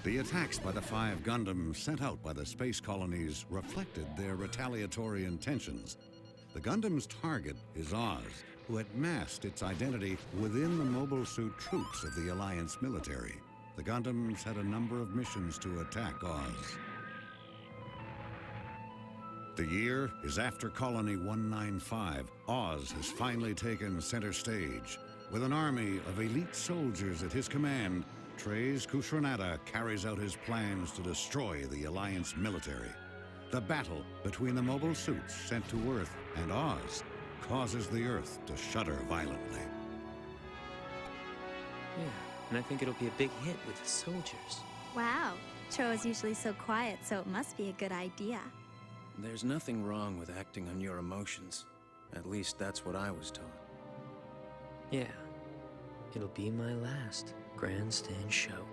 The attacks by the 5 Gundams sent out by the space colonies reflected their retaliatory intentions. The Gundam's target is Oz, who had masked its identity within the mobile suit troops of the Alliance military. The Gundams had a number of missions to attack Oz. The year is after Colony 195. Oz has finally taken center stage. With an army of elite soldiers at his command, Treize Khushrenada carries out his plans to destroy the Alliance military. The battle between the mobile suits sent to Earth and Oz causes the Earth to shudder violently. Yeah, and I think it'll be a big hit with the soldiers. Wow. Cho is usually so quiet, so it must be a good idea. There's nothing wrong with acting on your emotions. At least that's what I was taught. Yeah, it'll be my last grandstand show.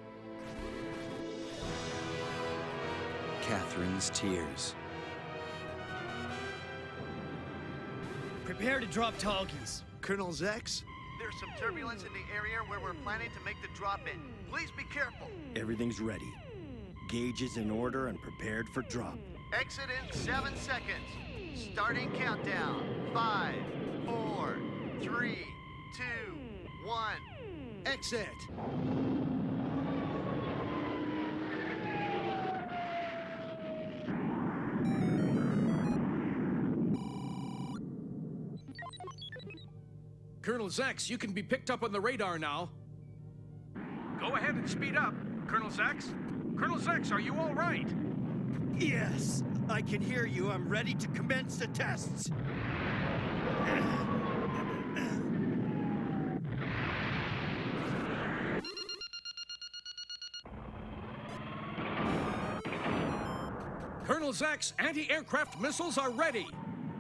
Catherine's tears. Prepare to drop talkies. Colonel Zex? There's some turbulence in the area where we're planning to make the drop-in. Please be careful. Everything's ready. Gauges in order and prepared for drop. Exit in 7 seconds. Starting countdown. 5, 4, 3, 2, 1. Exit! Colonel Zex, you can be picked up on the radar now. Go ahead and speed up. Colonel Zex? Colonel Zex, are you all right? Yes, I can hear you. I'm ready to commence the tests. Colonel Zex, anti-aircraft missiles are ready.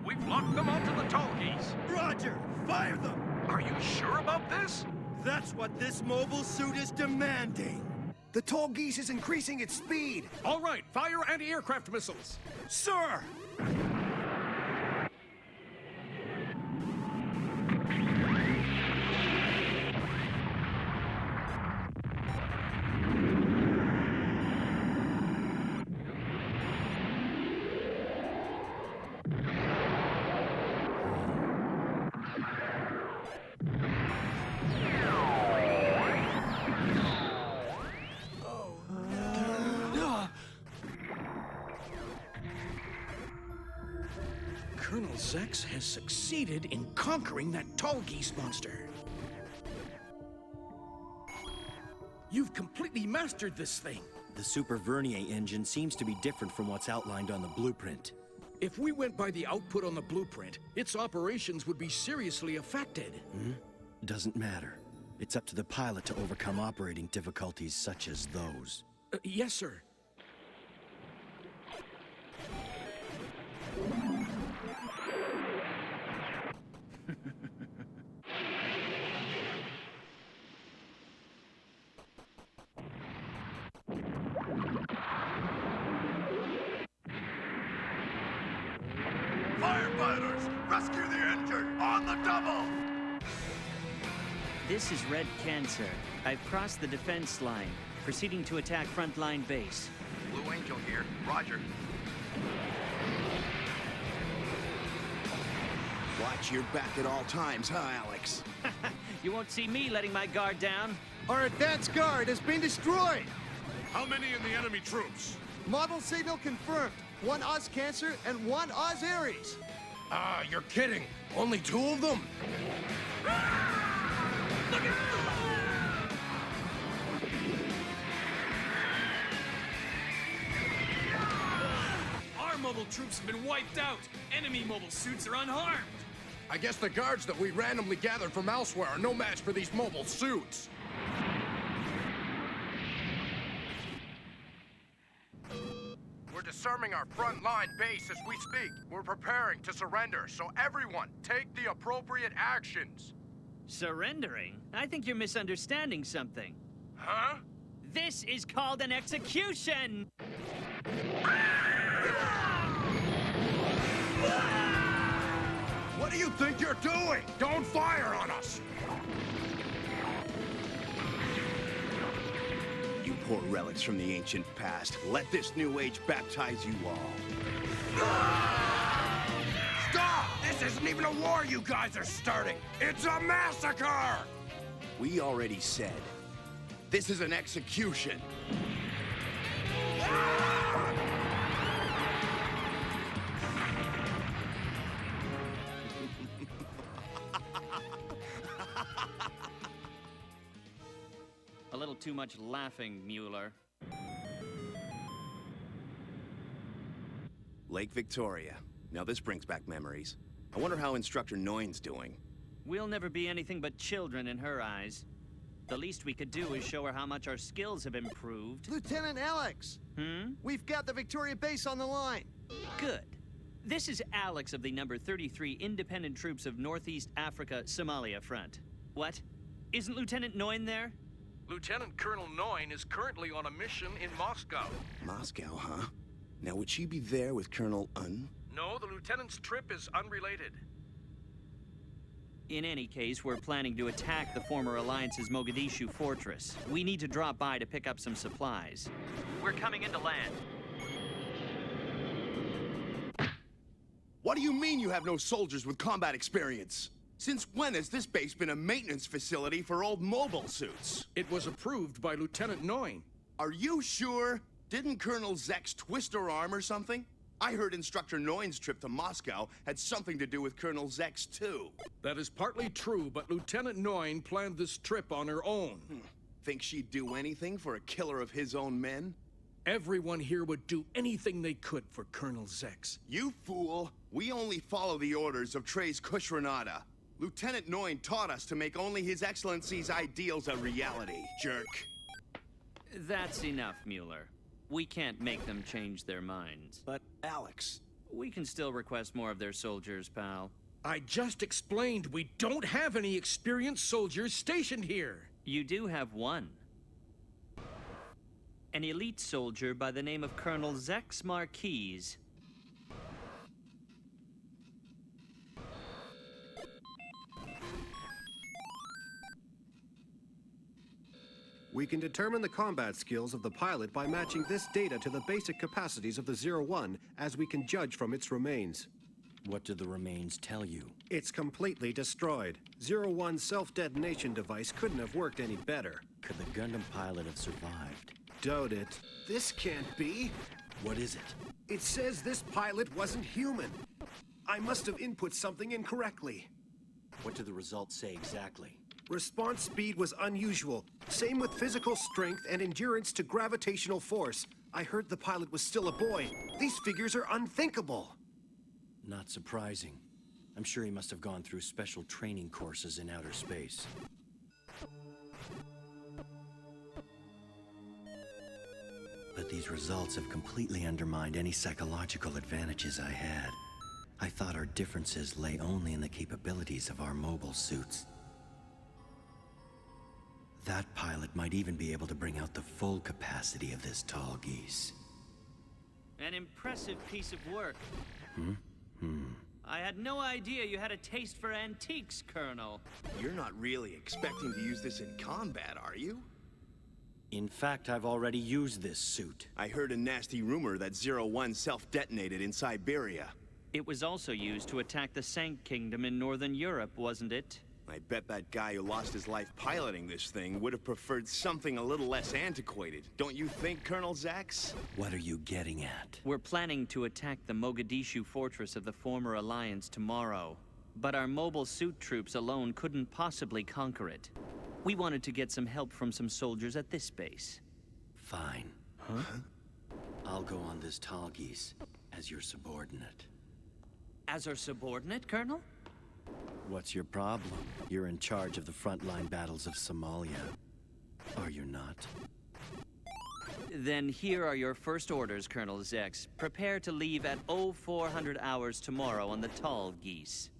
We've locked them onto the Tallgeese. Roger, fire them. Are you sure about this? That's what this mobile suit is demanding. The Tallgeese is increasing its speed! All right, fire anti-aircraft missiles. Sir! Colonel Zex has succeeded in conquering that Tallgeese monster. You've completely mastered this thing. The Super Vernier engine seems to be different from what's outlined on the blueprint. If we went by the output on the blueprint, its operations would be seriously affected. Doesn't matter. It's up to the pilot to overcome operating difficulties such as those. Yes, sir. Firefighters, rescue the injured on the double! This is Red Cancer. I've crossed the defense line, proceeding to attack frontline base. Blue Angel here. Roger. Watch your back at all times, huh, Alex? You won't see me letting my guard down. Our advanced guard has been destroyed. How many in the enemy troops? Model signal confirmed. 1 Oz Cancer and 1 Oz Ares. Ah, you're kidding. Only 2 of them? Our mobile troops have been wiped out. Enemy mobile suits are unharmed. I guess the guards that we randomly gathered from elsewhere are no match for these mobile suits. We're disarming our front-line base as we speak. We're preparing to surrender, so everyone, take the appropriate actions. Surrendering? I think you're misunderstanding something. Huh? This is called an execution! What do you think you're doing? Don't fire on us! You poor relics from the ancient past. Let this new age baptize you all. Stop! This isn't even a war you guys are starting! It's a massacre! We already said, this is an execution. A little too much laughing, Mueller. Lake Victoria. Now this brings back memories. I wonder how Instructor Noin's doing. We'll never be anything but children in her eyes. The least we could do is show her how much our skills have improved. Lieutenant Alex! We've got the Victoria base on the line. Good. This is Alex of the number 33 Independent Troops of Northeast Africa Somalia Front. What? Isn't Lieutenant Noin there? Lieutenant Colonel Noin is currently on a mission in Moscow. Moscow, huh? Now would she be there with Colonel Un? No, the lieutenant's trip is unrelated. In any case, we're planning to attack the former Alliance's Mogadishu fortress. We need to drop by to pick up some supplies. We're coming into land. What do you mean you have no soldiers with combat experience? Since when has this base been a maintenance facility for old mobile suits? It was approved by Lieutenant Noin. Are you sure? Didn't Colonel Zex twist her arm or something? I heard Instructor Noin's trip to Moscow had something to do with Colonel Zex, too. That is partly true, but Lieutenant Noin planned this trip on her own. Think she'd do anything for a killer of his own men? Everyone here would do anything they could for Colonel Zex. You fool! We only follow the orders of Tres Kushranada. Lieutenant Noin taught us to make only His Excellency's ideals a reality, jerk. That's enough, Mueller. We can't make them change their minds. But, Alex... We can still request more of their soldiers, pal. I just explained we don't have any experienced soldiers stationed here. You do have one. An elite soldier by the name of Colonel Zex Marquise. We can determine the combat skills of the pilot by matching this data to the basic capacities of the 01, as we can judge from its remains. What do the remains tell you? It's completely destroyed. 01's self-detonation device couldn't have worked any better. Could the Gundam pilot have survived? Doubt it. This can't be. What is it? It says this pilot wasn't human. I must have input something incorrectly. What do the results say exactly? Response speed was unusual. Same with physical strength and endurance to gravitational force. I heard the pilot was still a boy. These figures are unthinkable. Not surprising. I'm sure he must have gone through special training courses in outer space. But these results have completely undermined any psychological advantages I had. I thought our differences lay only in the capabilities of our mobile suits. That pilot might even be able to bring out the full capacity of this tall geese. An impressive piece of work. I had no idea you had a taste for antiques, Colonel. You're not really expecting to use this in combat, are you? In fact, I've already used this suit. I heard a nasty rumor that 01 self-detonated in Siberia. It was also used to attack the Sank Kingdom in Northern Europe, wasn't it? I bet that guy who lost his life piloting this thing would have preferred something a little less antiquated. Don't you think, Colonel Zax? What are you getting at? We're planning to attack the Mogadishu fortress of the former Alliance tomorrow. But our mobile suit troops alone couldn't possibly conquer it. We wanted to get some help from some soldiers at this base. Fine. Huh? I'll go on this tall geese as your subordinate. As our subordinate, Colonel? What's your problem? You're in charge of the frontline battles of Somalia. Are you not? Then here are your first orders, Colonel Zex. Prepare to leave at 0400 hours tomorrow on the tall geese.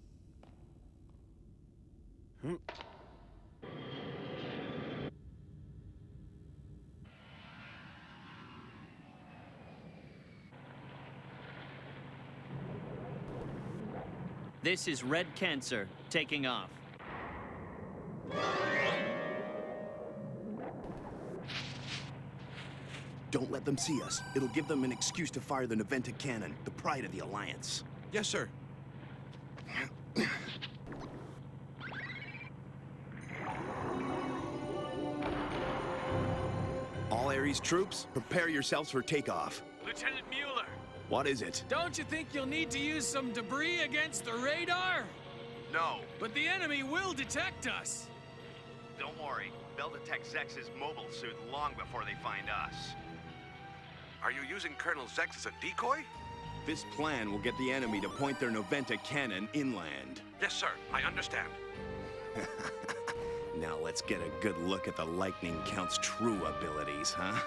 This is Red Cancer, taking off. Don't let them see us. It'll give them an excuse to fire the Noventa cannon, the pride of the Alliance. Yes, sir. All Ares troops, prepare yourselves for takeoff. Lieutenant Mueller! What is it? Don't you think you'll need to use some debris against the radar? No. But the enemy will detect us. Don't worry. They'll detect Zex's mobile suit long before they find us. Are you using Colonel Zex as a decoy? This plan will get the enemy to point their Noventa cannon inland. Yes, sir. I understand. Now let's get a good look at the Lightning Count's true abilities, huh?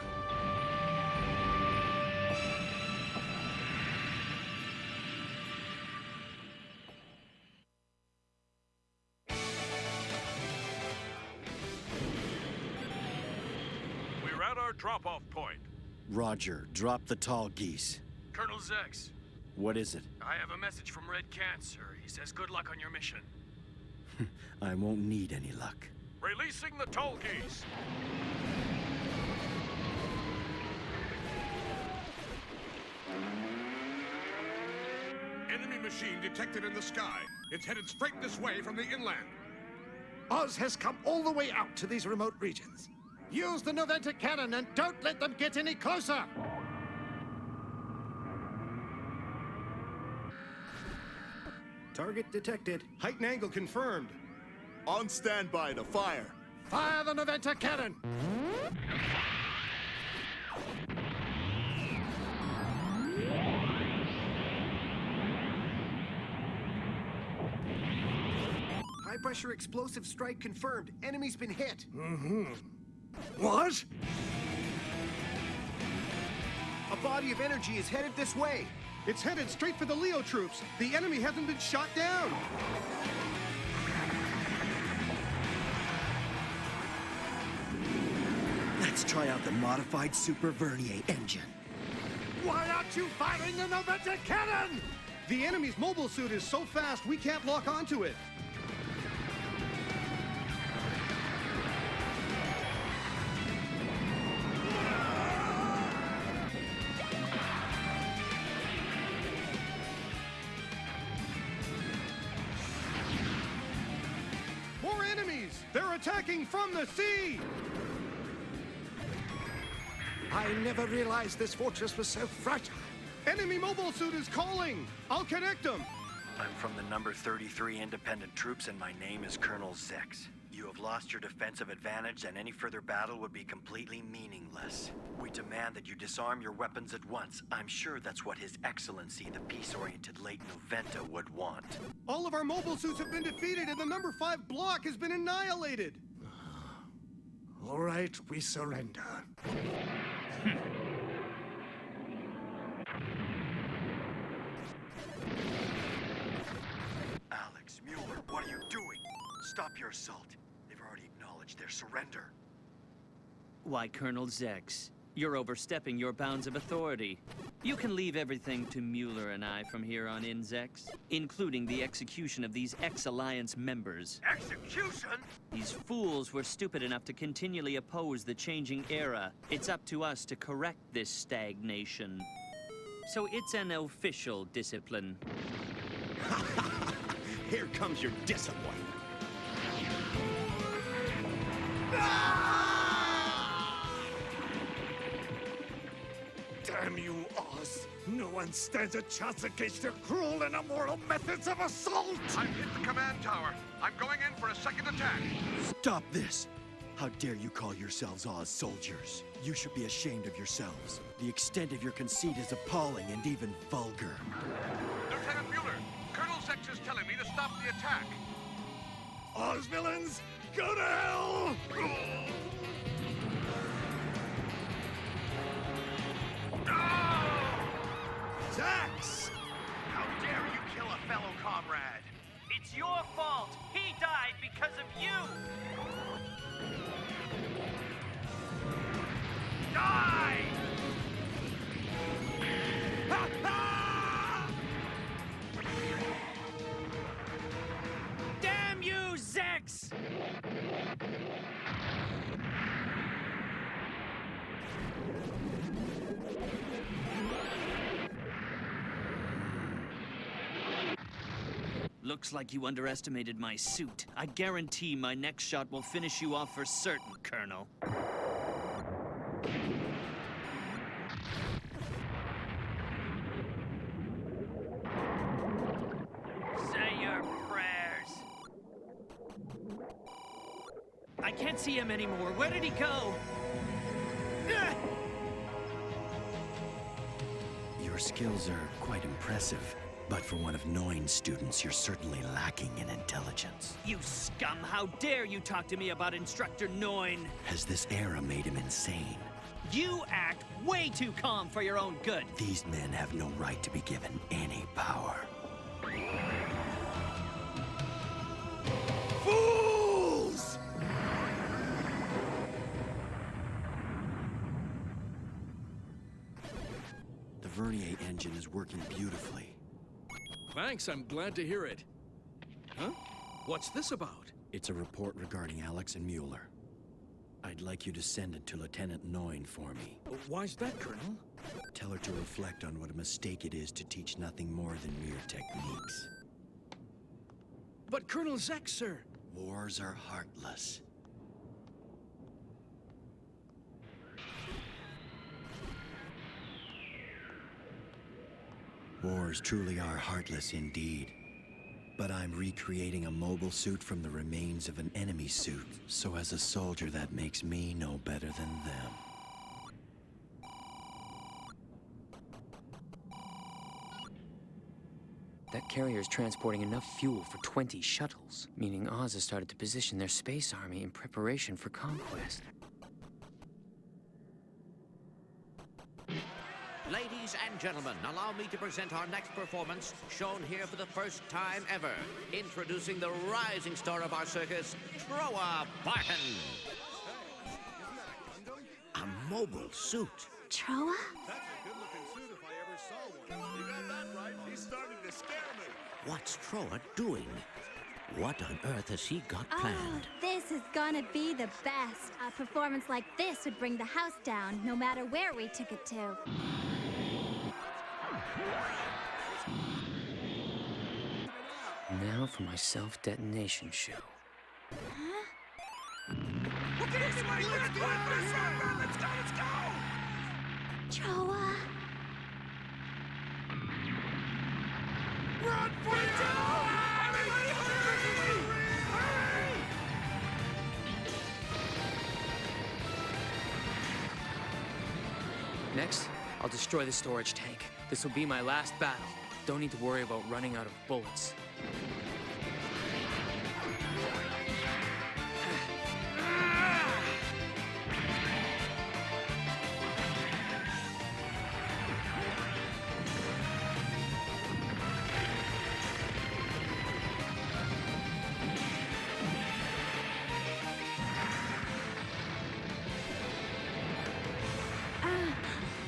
We're at our drop-off point. Roger. Drop the tall geese. Colonel Zex, What is it? I have a message from Red Cancer. He says good luck on your mission. I won't need any luck. Releasing the toll geese. Enemy machine detected in the sky. It's headed straight this way from the inland. Oz has come all the way out to these remote regions. Use the Noventa cannon and don't let them get any closer! Target detected. Height and angle confirmed. On standby to fire. Fire the Noventa cannon! High-pressure explosive strike confirmed. Enemy's been hit. What? A body of energy is headed this way. It's headed straight for the Leo troops. The enemy hasn't been shot down. Let's try out the modified Super Vernier engine. Why aren't you firing the Noventa cannon? The enemy's mobile suit is so fast we can't lock onto it. More enemies! They're attacking from the sea! I never realized this fortress was so fragile. Enemy mobile suit is calling! I'll connect them! I'm from the number 33 Independent Troops, and my name is Colonel Zex. You have lost your defensive advantage, and any further battle would be completely meaningless. We demand that you disarm your weapons at once. I'm sure that's what His Excellency, the peace-oriented late Noventa, would want. All of our mobile suits have been defeated, and the number 5 block has been annihilated! All right, we surrender. Alex, Mueller, what are you doing? Stop your assault. They've already acknowledged their surrender. Why, Colonel Zex, you're overstepping your bounds of authority. You can leave everything to Mueller and I from here on in, Zex, including the execution of these ex-Alliance members. Execution? These fools were stupid enough to continually oppose the changing era. It's up to us to correct this stagnation. So it's an official discipline. Here comes your discipline. Damn you, Oz! No one stands a chance against your cruel and immoral methods of assault! I've hit the command tower. I'm going in for a second attack. Stop this! How dare you call yourselves Oz soldiers? You should be ashamed of yourselves. The extent of your conceit is appalling and even vulgar. Lieutenant Mueller, Colonel Zex is telling me to stop the attack. Oz villains, go to hell! Zax! How dare you kill a fellow comrade? It's your fault. He died because of you. Die! Damn you, Zex! Looks like you underestimated my suit. I guarantee my next shot will finish you off for certain, Colonel. Say your prayers. I can't see him anymore. Where did he go? Your skills are quite impressive. But for one of Noin's students, you're certainly lacking in intelligence. You scum! How dare you talk to me about Instructor Noin? Has this era made him insane? You act way too calm for your own good. These men have no right to be given any power. Fools! The Vernier engine is working beautifully. Thanks, I'm glad to hear it. Huh? What's this about? It's a report regarding Alex and Mueller. I'd like you to send it to Lieutenant Noin for me. Why's that, Colonel? Tell her to reflect on what a mistake it is to teach nothing more than mere techniques. But Colonel Zek, sir. Wars are heartless. Wars truly are heartless indeed. But I'm recreating a mobile suit from the remains of an enemy suit, so as a soldier that makes me no better than them. That carrier's transporting enough fuel for 20 shuttles, meaning Oz has started to position their space army in preparation for conquest. Ladies and gentlemen, allow me to present our next performance, shown here for the first time ever. Introducing the rising star of our circus, Troa Barton. A mobile suit. Troa? That's a good-looking suit if I ever saw one. You got that right. He's starting to scare me. What's Troa doing? What on earth has he got planned? Oh, this is gonna be the best. A performance like this would bring the house down, no matter where we took it to. Now for my self-detonation show. Troa? Run for it! Everybody hurry! Next, I'll destroy the storage tank. This will be my last battle. Don't need to worry about running out of bullets.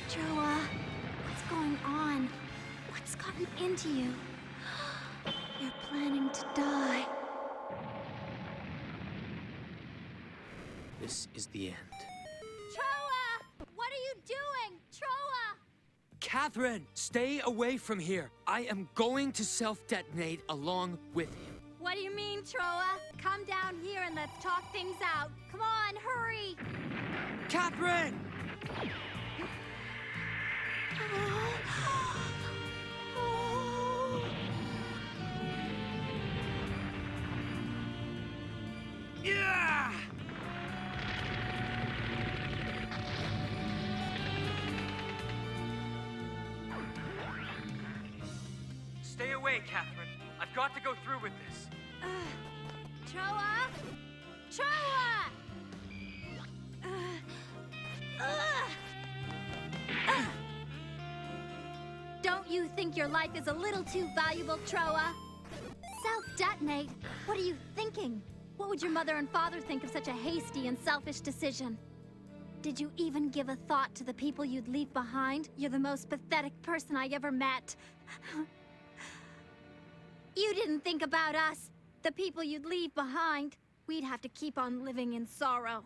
Troa, what's going on? What's gotten into you? You're planning to die. This is the end. Troa! What are you doing? Troa! Catherine, stay away from here. I am going to self-detonate along with him. What do you mean, Troa? Come down here and let's talk things out. Come on, hurry! Catherine! Yeah! Stay away, Catherine. I've got to go through with this. Troa? Troa! Don't you think your life is a little too valuable, Troa? Self-detonate? What are you thinking? What would your mother and father think of such a hasty and selfish decision? Did you even give a thought to the people you'd leave behind? You're the most pathetic person I ever met. You didn't think about us, the people you'd leave behind. We'd have to keep on living in sorrow.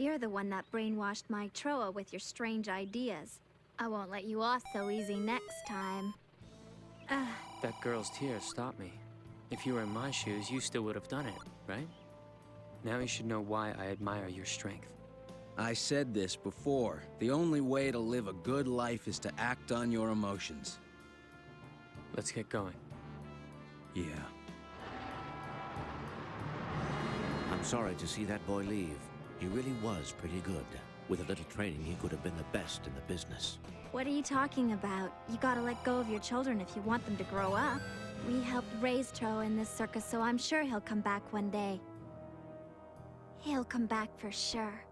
You're the one that brainwashed my Troa with your strange ideas. I won't let you off so easy next time. That girl's tears stopped me. If you were in my shoes, you still would have done it, right? Now you should know why I admire your strength. I said this before. The only way to live a good life is to act on your emotions. Let's get going. Yeah. I'm sorry to see that boy leave. He really was pretty good. With a little training, he could have been the best in the business. What are you talking about? You gotta let go of your children if you want them to grow up. We helped raise Troa in this circus, so I'm sure he'll come back one day. He'll come back for sure.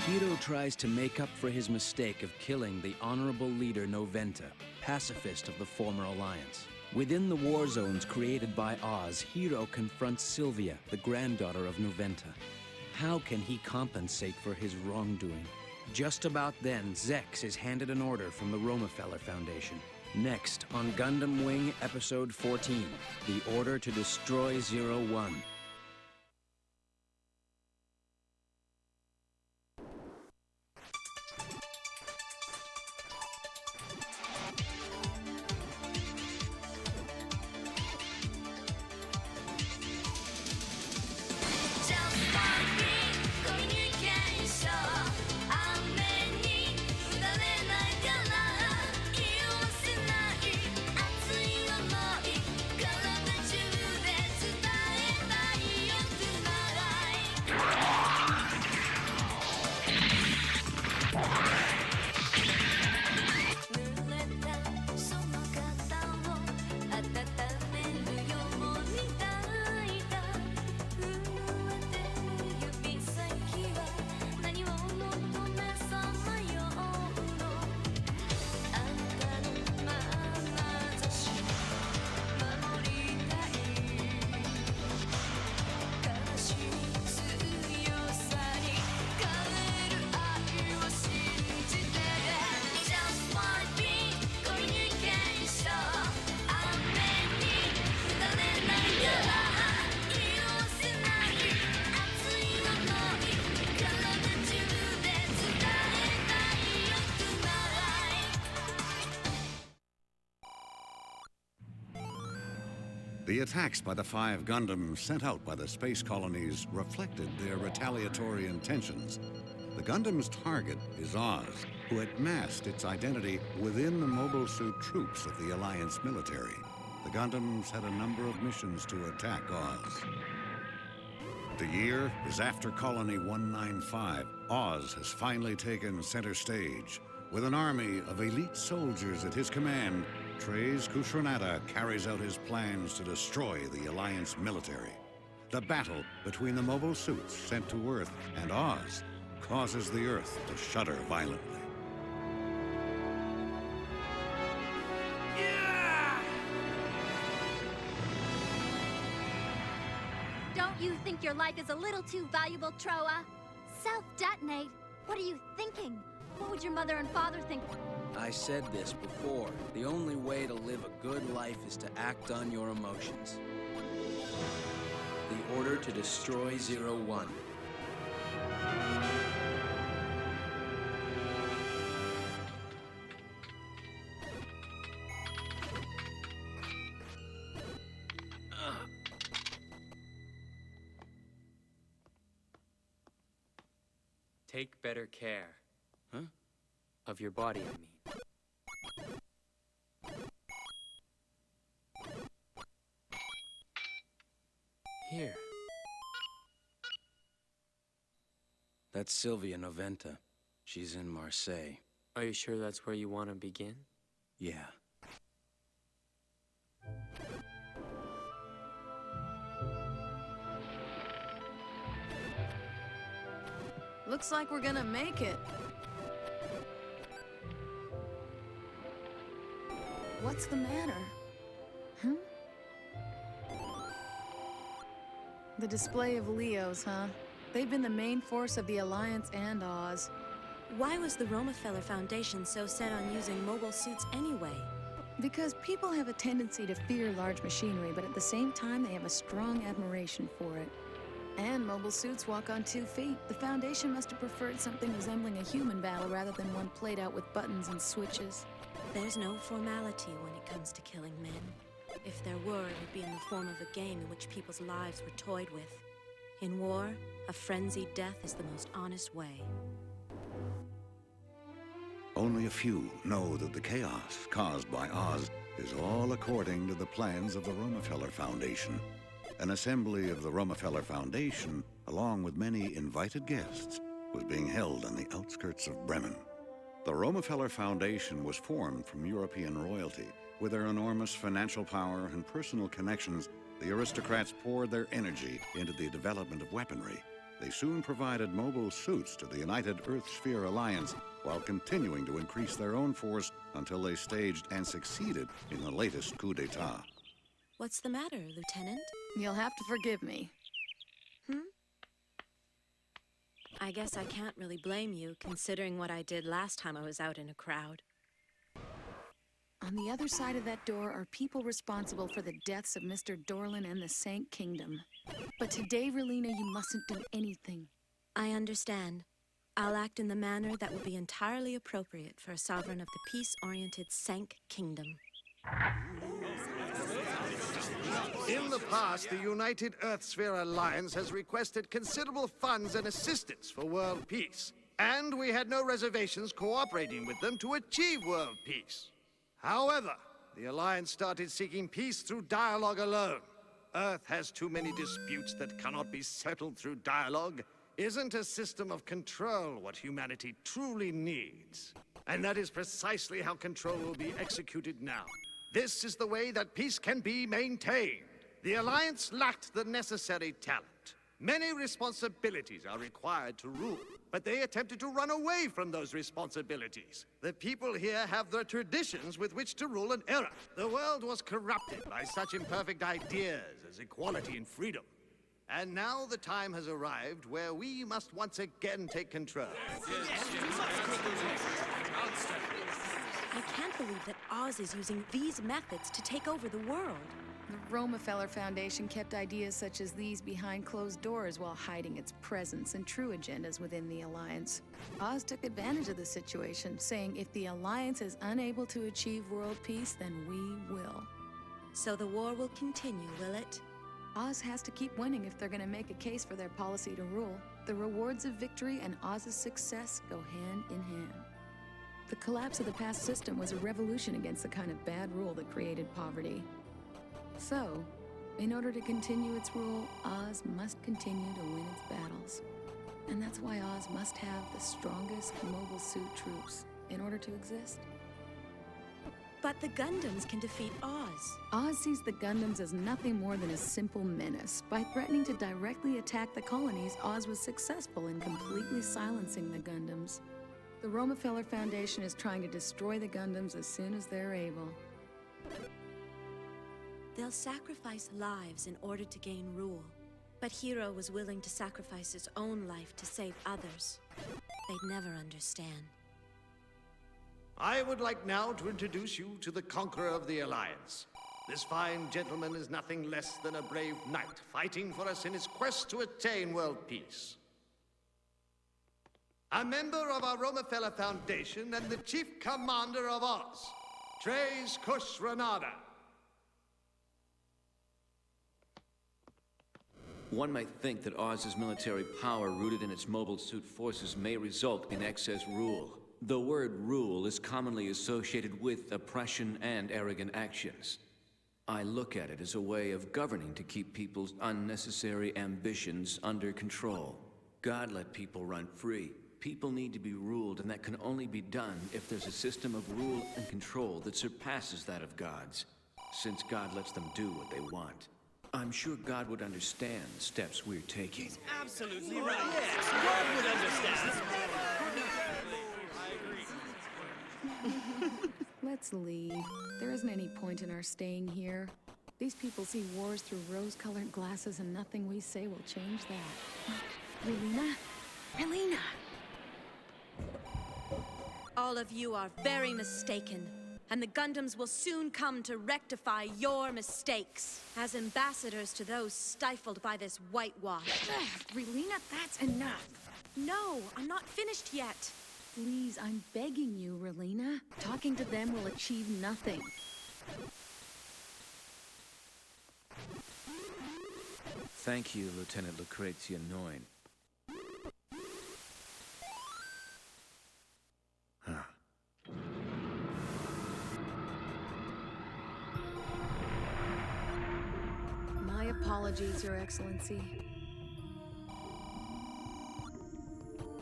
Hiro tries to make up for his mistake of killing the honorable leader Noventa, pacifist of the former alliance. Within the war zones created by Oz, Hiro confronts Sylvia, the granddaughter of Noventa. How can he compensate for his wrongdoing? Just about then, Zex is handed an order from the Romefeller Foundation. Next, on Gundam Wing Episode 14, the order to destroy Zero-1. The attacks by the 5 Gundams sent out by the space colonies reflected their retaliatory intentions. The Gundam's target is Oz, who had masked its identity within the mobile suit troops of the Alliance military. The Gundams had a number of missions to attack Oz. The year is after Colony 195. Oz has finally taken center stage. With an army of elite soldiers at his command, Treize Khushrenada carries out his plans to destroy the Alliance military. The battle between the mobile suits sent to Earth and Oz causes the Earth to shudder violently. Don't you think your life is a little too valuable, Troa? Self-detonate? What are you thinking? What would your mother and father think? I said this before. The only way to live a good life is to act on your emotions. The order to destroy Zero-1. Take better care. Huh? Of your body, I mean. Here. That's Sylvia Noventa. She's in Marseille. Are you sure that's where you want to begin? Yeah. Looks like we're gonna make it. What's the matter? Hmm? The display of Leos, huh? They've been the main force of the Alliance and Oz. Why was the Rockefeller Foundation so set on using mobile suits anyway? Because people have a tendency to fear large machinery, but at the same time they have a strong admiration for it. And mobile suits walk on 2 feet. The Foundation must have preferred something resembling a human battle rather than one played out with buttons and switches. There's no formality when it comes to killing men. If there were, it would be in the form of a game in which people's lives were toyed with. In war, a frenzied death is the most honest way. Only a few know that the chaos caused by Oz is all according to the plans of the Rockefeller Foundation. An assembly of the Rockefeller Foundation, along with many invited guests, was being held on the outskirts of Bremen. The Rockefeller Foundation was formed from European royalty. With their enormous financial power and personal connections, the aristocrats poured their energy into the development of weaponry. They soon provided mobile suits to the United Earth Sphere Alliance while continuing to increase their own force until they staged and succeeded in the latest coup d'etat. What's the matter, Lieutenant? You'll have to forgive me. I guess I can't really blame you, considering what I did last time I was out in a crowd. On the other side of that door are people responsible for the deaths of Mr. Dorlin and the Sank Kingdom. But today, Relina, you mustn't do anything. I understand. I'll act in the manner that will be entirely appropriate for a sovereign of the peace-oriented Sank Kingdom. In the past, the United Earth Sphere Alliance has requested considerable funds and assistance for world peace, and we had no reservations cooperating with them to achieve world peace. However, the Alliance started seeking peace through dialogue alone. Earth has too many disputes that cannot be settled through dialogue. Isn't a system of control what humanity truly needs? And that is precisely how control will be executed now. This is the way that peace can be maintained. The Alliance lacked the necessary talent. Many responsibilities are required to rule, but they attempted to run away from those responsibilities. The people here have their traditions with which to rule an era. The world was corrupted by such imperfect ideas as equality and freedom. And now the time has arrived where we must once again take control. I can't believe that Oz is using these methods to take over the world. The Rockefeller Foundation kept ideas such as these behind closed doors while hiding its presence and true agendas within the Alliance. Oz took advantage of the situation, saying if the Alliance is unable to achieve world peace, then we will. So the war will continue, will it? Oz has to keep winning if they're going to make a case for their policy to rule. The rewards of victory and Oz's success go hand in hand. The collapse of the past system was a revolution against the kind of bad rule that created poverty. So, in order to continue its rule, Oz must continue to win its battles. And that's why Oz must have the strongest mobile suit troops in order to exist. But the Gundams can defeat Oz. Oz sees the Gundams as nothing more than a simple menace. By threatening to directly attack the colonies, Oz was successful in completely silencing the Gundams. The Rockefeller Foundation is trying to destroy the Gundams as soon as they're able. They'll sacrifice lives in order to gain rule. But Hero was willing to sacrifice his own life to save others. They'd never understand. I would like now to introduce you to the conqueror of the Alliance. This fine gentleman is nothing less than a brave knight, fighting for us in his quest to attain world peace. a member of our Romefeller Foundation and the Chief Commander of Oz, Tres Kushranada. One might think that Oz's military power rooted in its mobile suit forces may result in excess rule. The word rule is commonly associated with oppression and arrogant actions. I look at it as a way of governing to keep people's unnecessary ambitions under control. God let people run free. People need to be ruled, and that can only be done if there's a system of rule and control that surpasses that of God's, since God lets them do what they want. I'm sure God would understand the steps we're taking. He's absolutely right. Yes, God would understand. Let's leave. There isn't any point in our staying here. These people see wars through rose-colored glasses, and nothing we say will change that. Relina? Relina! All of you are very mistaken, and the Gundams will soon come to rectify your mistakes as ambassadors to those stifled by this whitewash. Relina, that's enough. No, I'm not finished yet. Please, I'm begging you, Relina. Talking to them will achieve nothing. Thank you, Lieutenant Lucrezia Noin. My apologies, Your Excellency.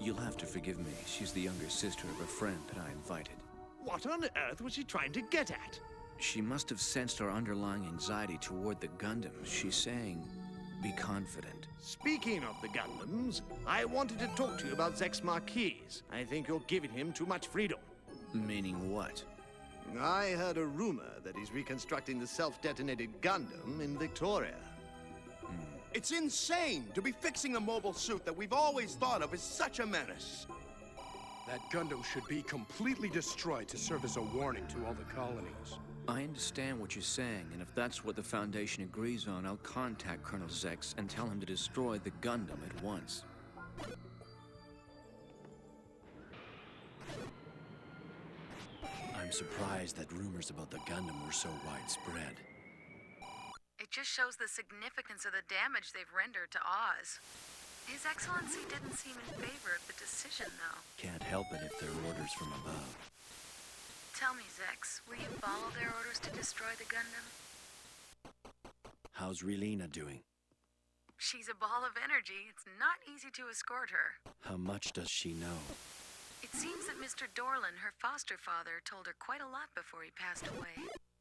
You'll have to forgive me. She's the younger sister of a friend that I invited. What on earth was she trying to get at? She must have sensed our underlying anxiety toward the Gundams. She's saying, be confident. Speaking of the Gundams, I wanted to talk to you about Zex Marquis. I think you're giving him too much freedom. Meaning what? I heard a rumor that he's reconstructing the self-detonated Gundam in Victoria. It's insane to be fixing a mobile suit that we've always thought of as such a menace. That Gundam should be completely destroyed to serve as a warning to all the colonies. I understand what you're saying, and if that's what the Foundation agrees on, I'll contact Colonel Zex and tell him to destroy the Gundam at once. I'm surprised that rumors about the Gundam were so widespread. It just shows the significance of the damage they've rendered to Oz. His Excellency didn't seem in favor of the decision, though. Can't help it if they're orders from above. Tell me, Zex, will you follow their orders to destroy the Gundam? How's Relina doing? She's a ball of energy. It's not easy to escort her. How much does she know? It seems that Mr. Dorlin, her foster father, told her quite a lot before he passed away.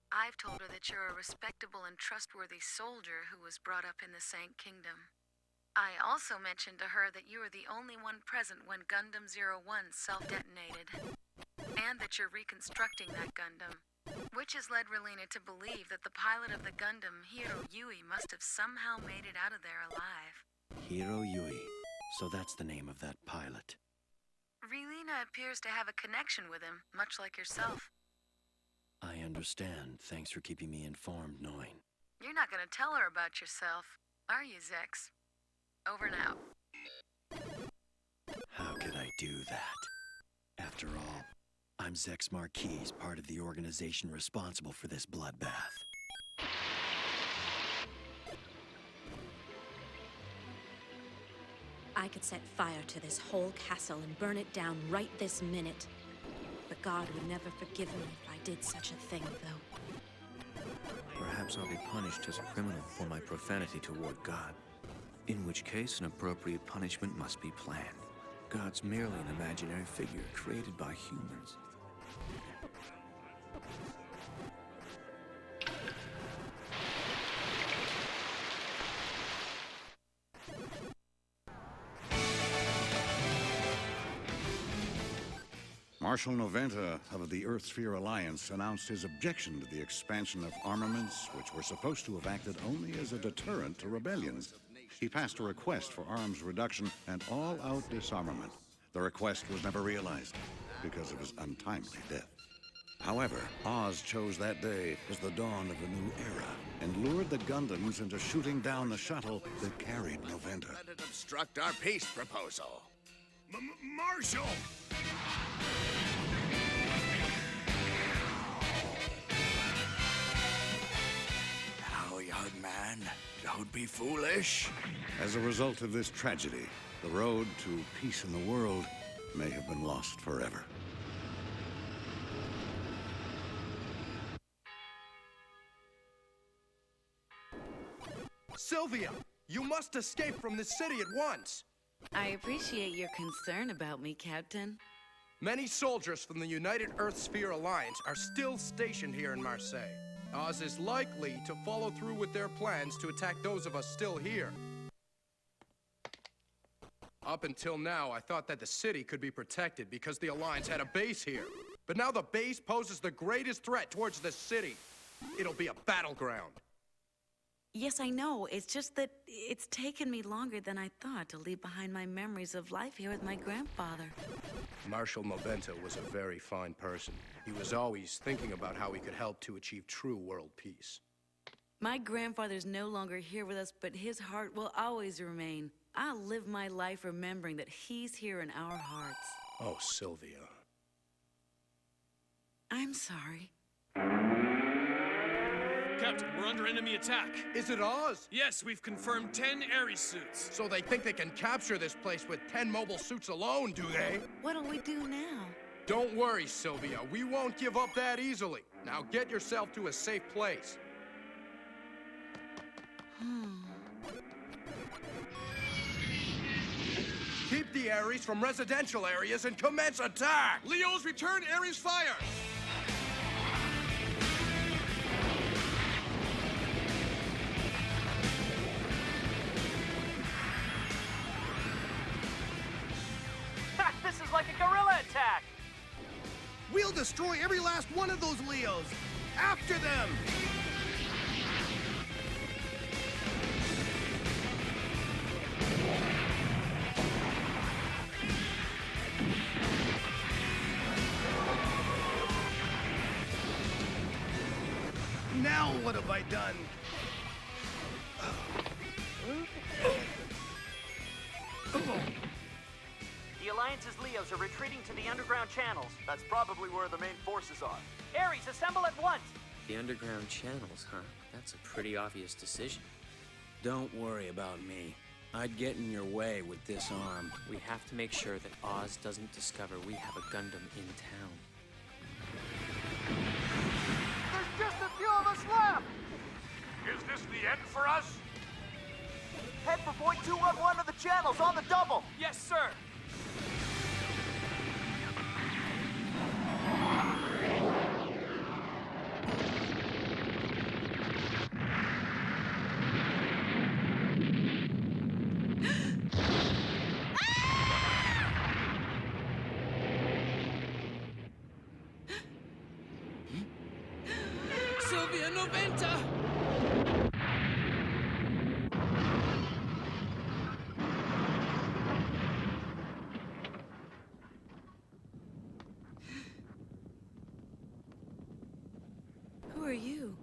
I've told her that you're a respectable and trustworthy soldier who was brought up in the Sank Kingdom. I also mentioned to her that you were the only one present when Gundam 01 self-detonated, and that you're reconstructing that Gundam, which has led Relina to believe that the pilot of the Gundam, Hiro Yui, must have somehow made it out of there alive. Hiro Yui. So that's the name of that pilot. Relina appears to have a connection with him, much like yourself. I understand. Thanks for keeping me informed, Noin. You're not going to tell her about yourself, are you, Zex? Over now. How could I do that? After all, I'm Zex Marquis, part of the organization responsible for this bloodbath. I could set fire to this whole castle and burn it down right this minute. But God would never forgive me if I did such a thing, though. Perhaps I'll be punished as a criminal for my profanity toward God. In which case, an appropriate punishment must be planned. God's merely an imaginary figure created by humans. Marshal Noventa of the Earthsphere Alliance announced his objection to the expansion of armaments, which were supposed to have acted only as a deterrent to rebellions. He passed a request for arms reduction and all-out disarmament. The request was never realized because of his untimely death. However, Oz chose that day as the dawn of a new era and lured the Gundams into shooting down the shuttle that carried Noventa. Let it obstruct our peace proposal. Marshall! Now, young man, don't be foolish. As a result of this tragedy, the road to peace in the world may have been lost forever. Sylvia, you must escape from this city at once. I appreciate your concern about me, Captain. Many soldiers from the United Earthsphere Alliance are still stationed here in Marseille. Oz is likely to follow through with their plans to attack those of us still here. Up until now, I thought that the city could be protected because the Alliance had a base here. But now the base poses the greatest threat towards the city. It'll be a battleground. Yes, I know. It's just that it's taken me longer than I thought to leave behind my memories of life here with my grandfather. Marshal Noventa was a very fine person. He was always thinking about how he could help to achieve true world peace. My grandfather's no longer here with us, but his heart will always remain. I'll live my life remembering that he's here in our hearts. Oh, Sylvia. I'm sorry. Captain, we're under enemy attack. Is it Oz? Yes, we've confirmed 10 Ares suits. So they think they can capture this place with 10 mobile suits alone, do they? What'll we do now? Don't worry, Sylvia. We won't give up that easily. Now get yourself to a safe place. Keep the Ares from residential areas and commence attack! Leos, return Ares fire! This is like a guerrilla attack! We'll destroy every last one of those Leos! After them! Now what have I done? The Alliance's Leos are retreating to the underground channels. That's probably where the main forces are. Ares, assemble at once! The underground channels, huh? That's a pretty obvious decision. Don't worry about me. I'd get in your way with this arm. We have to make sure that Oz doesn't discover we have a Gundam in town. There's just a few of us left! Is this the end for us? Head for point 211 of the channels on the double! Yes, sir! Sylvia Noventa! Who are you?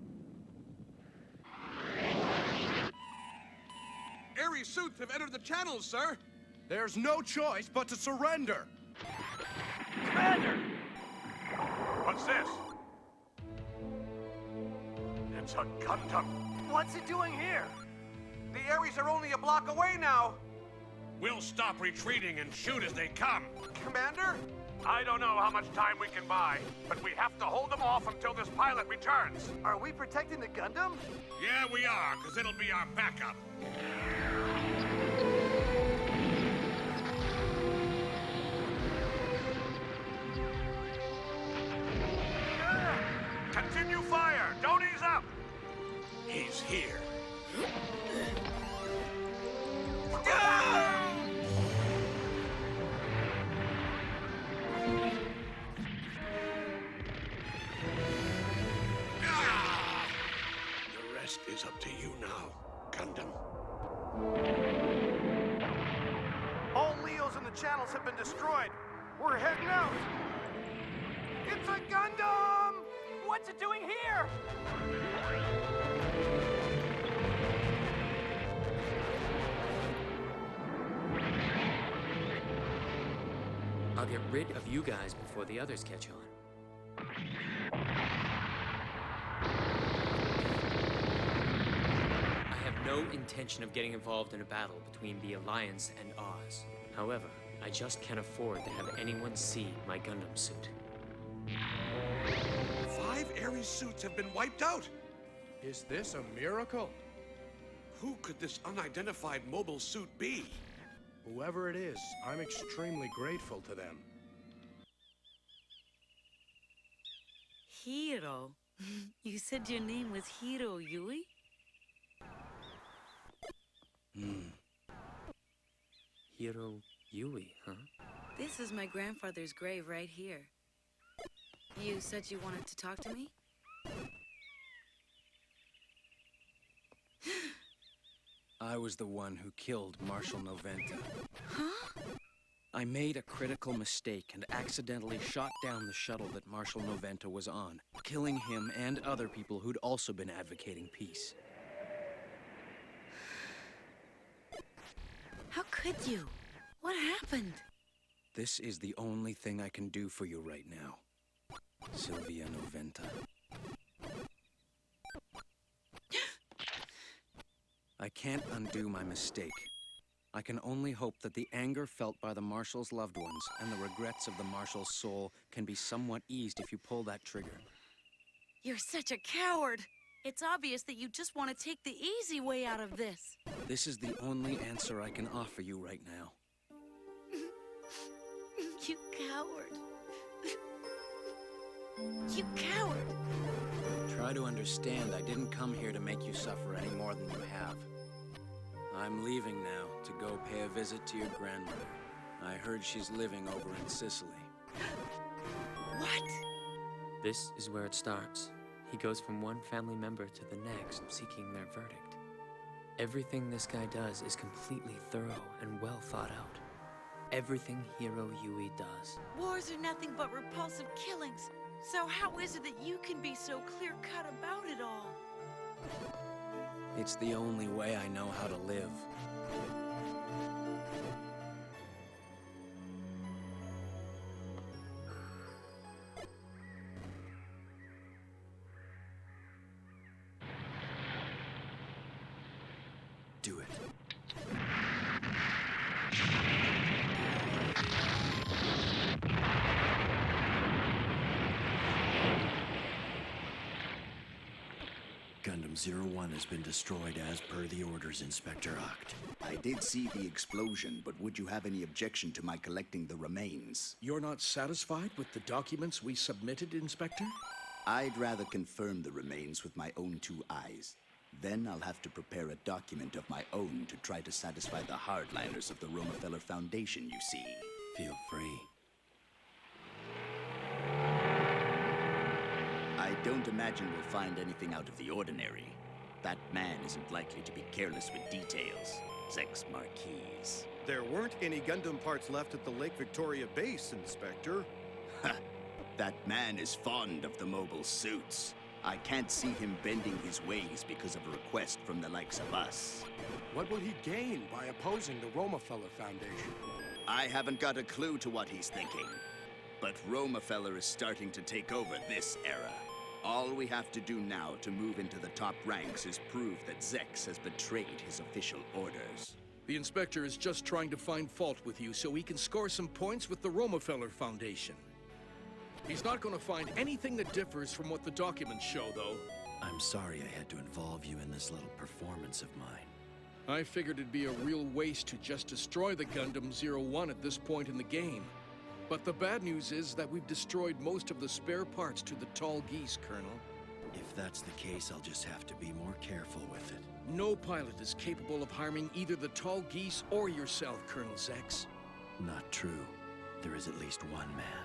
Ares suits have entered the channels, sir! There's no choice but to surrender! Commander! What's this? It's a Gundam. What's it doing here? The Ares are only a block away now! We'll stop retreating and shoot as they come. Commander? I don't know how much time we can buy, but we have to hold them off until this pilot returns. Are we protecting the Gundam? Yeah, we are, because it'll be our backup. Continue fire! Don't ease up! He's here. The rest is up to you now, Gundam. All Leos in the channels have been destroyed. We're heading out. It's a Gundam! What's it doing here? I'll get rid of you guys before the others catch on. I have no intention of getting involved in a battle between the Alliance and Oz. However, I just can't afford to have anyone see my Gundam suit. 5 Ares suits have been wiped out! Is this a miracle? Who could this unidentified mobile suit be? Whoever it is, I'm extremely grateful to them. Hiro? You said your name was Hiro Yui? Hiro Yui, huh? This is my grandfather's grave right here. You said you wanted to talk to me? I was the one who killed Marshal Noventa. Huh? I made a critical mistake and accidentally shot down the shuttle that Marshal Noventa was on, killing him and other people who'd also been advocating peace. How could you? What happened? This is the only thing I can do for you right now, Sylvia Noventa. I can't undo my mistake. I can only hope that the anger felt by the Marshal's loved ones and the regrets of the Marshal's soul can be somewhat eased if you pull that trigger. You're such a coward! It's obvious that you just want to take the easy way out of this. This is the only answer I can offer you right now. You coward. You coward! Try to understand I didn't come here to make you suffer any more than you have. I'm leaving now to go pay a visit to your grandmother. I heard she's living over in Sicily. What? This is where it starts. He goes from one family member to the next, seeking their verdict. Everything this guy does is completely thorough and well thought out. Everything Hiro Yui does. Wars are nothing but repulsive killings. So how is it that you can be so clear-cut about it all? It's the only way I know how to live. Do it. Gundam 01 has been destroyed as per the orders, Inspector Oct. I did see the explosion, but would you have any objection to my collecting the remains? You're not satisfied with the documents we submitted, Inspector? I'd rather confirm the remains with my own 2 eyes. Then I'll have to prepare a document of my own to try to satisfy the hardliners of the Rockefeller Foundation, you see. Feel free. I don't imagine we'll find anything out of the ordinary. That man isn't likely to be careless with details. Zex Marquise. There weren't any Gundam parts left at the Lake Victoria base, Inspector. Ha! That man is fond of the mobile suits. I can't see him bending his ways because of a request from the likes of us. What will he gain by opposing the Rockefeller Foundation? I haven't got a clue to what he's thinking. But Rockefeller is starting to take over this era. All we have to do now to move into the top ranks is prove that Zex has betrayed his official orders. The Inspector is just trying to find fault with you so he can score some points with the Rockefeller Foundation. He's not going to find anything that differs from what the documents show, though. I'm sorry I had to involve you in this little performance of mine. I figured it'd be a real waste to just destroy the Gundam 01 at this point in the game. But the bad news is that we've destroyed most of the spare parts to the Tall Geese, Colonel. If that's the case, I'll just have to be more careful with it. No pilot is capable of harming either the Tall Geese or yourself, Colonel Zex. Not true. There is at least one man.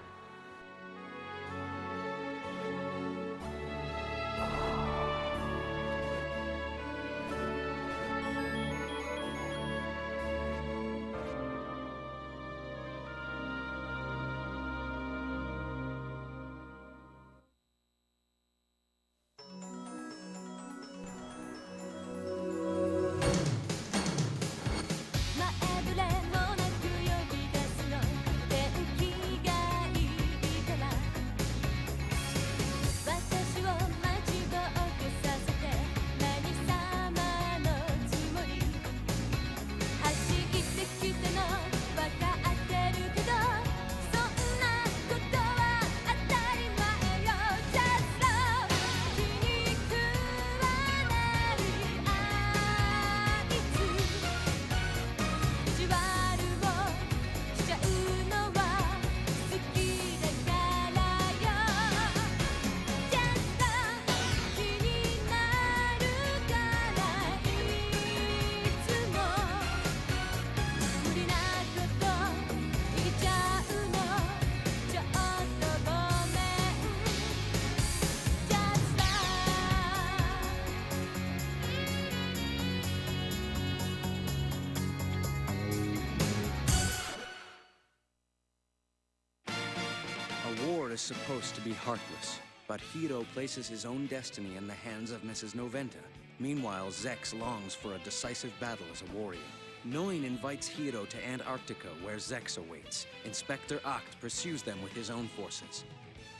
is supposed to be heartless, but Hiro places his own destiny in the hands of Mrs. Noventa. Meanwhile, Zex longs for a decisive battle as a warrior. Noin invites Hiro to Antarctica, where Zex awaits. Inspector Acht pursues them with his own forces.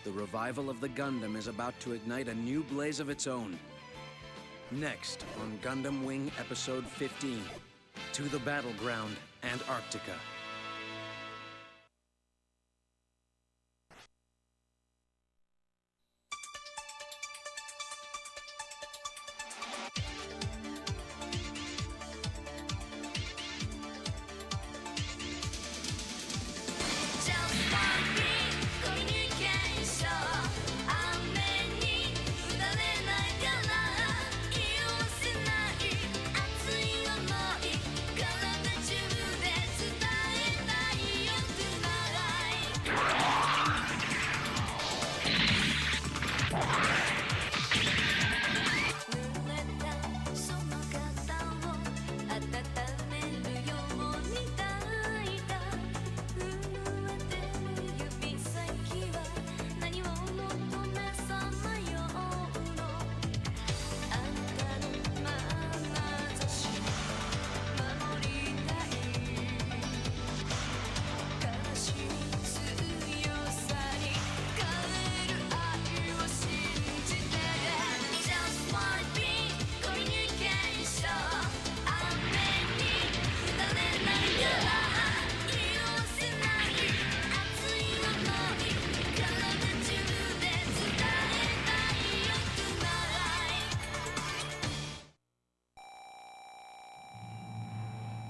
The revival of the Gundam is about to ignite a new blaze of its own. Next, on Gundam Wing Episode 15, To the Battleground, Antarctica.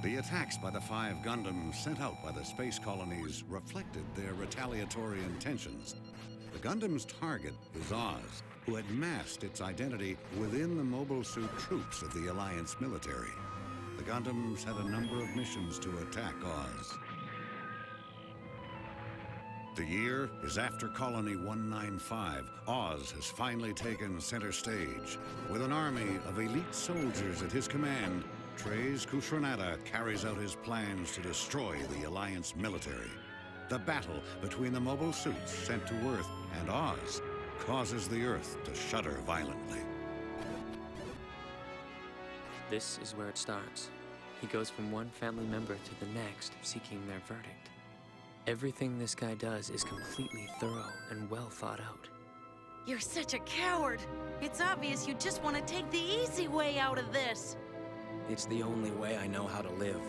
The attacks by the 5 Gundams sent out by the space colonies reflected their retaliatory intentions. The Gundam's target is Oz, who had masked its identity within the mobile suit troops of the Alliance military. The Gundams had a number of missions to attack Oz. The year is after Colony 195. Oz has finally taken center stage. With an army of elite soldiers at his command, Treize Khushrenada carries out his plans to destroy the Alliance military. The battle between the mobile suits sent to Earth and Oz causes the Earth to shudder violently. This is where it starts. He goes from one family member to the next, seeking their verdict. Everything this guy does is completely thorough and well thought out. You're such a coward. It's obvious you just want to take the easy way out of this. It's the only way I know how to live.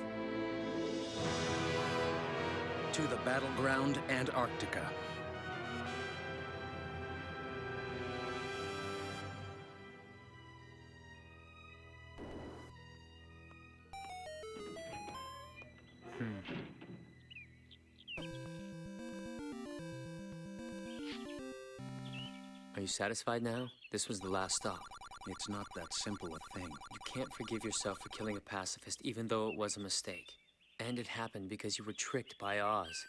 To the Battleground, Antarctica. Are you satisfied now? This was the last stop. It's not that simple a thing. You can't forgive yourself for killing a pacifist, even though it was a mistake. And it happened because you were tricked by Oz.